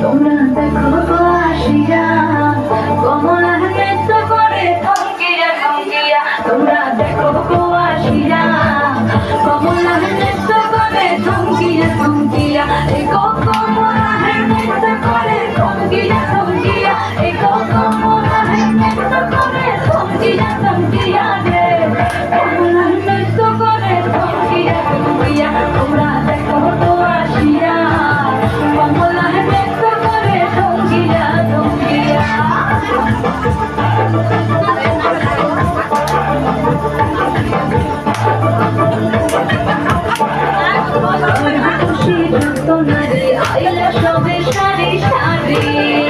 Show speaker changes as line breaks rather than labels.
তোমরা দেখো গো আসিয়া কমলা নৃত্য করে থমকিয়া থমকিয়া তোমরা দেখো গো আসিয়া কমলা নৃত্য করে থমকিয়া থমকিয়া এই কমলা নৃত্য করে থমকিয়া থমকিয়া এই কমলা নৃত্য করে থমকিয়া থমকিয়া রে কমলা নৃত্য করে থমকিয়া থমকিয়া তোমরা দেখো গো আসিয়া কমলা নৃত্য করে থমকিয়া থমকিয়া খুশি যত নারী আইলা সবে সারি সারি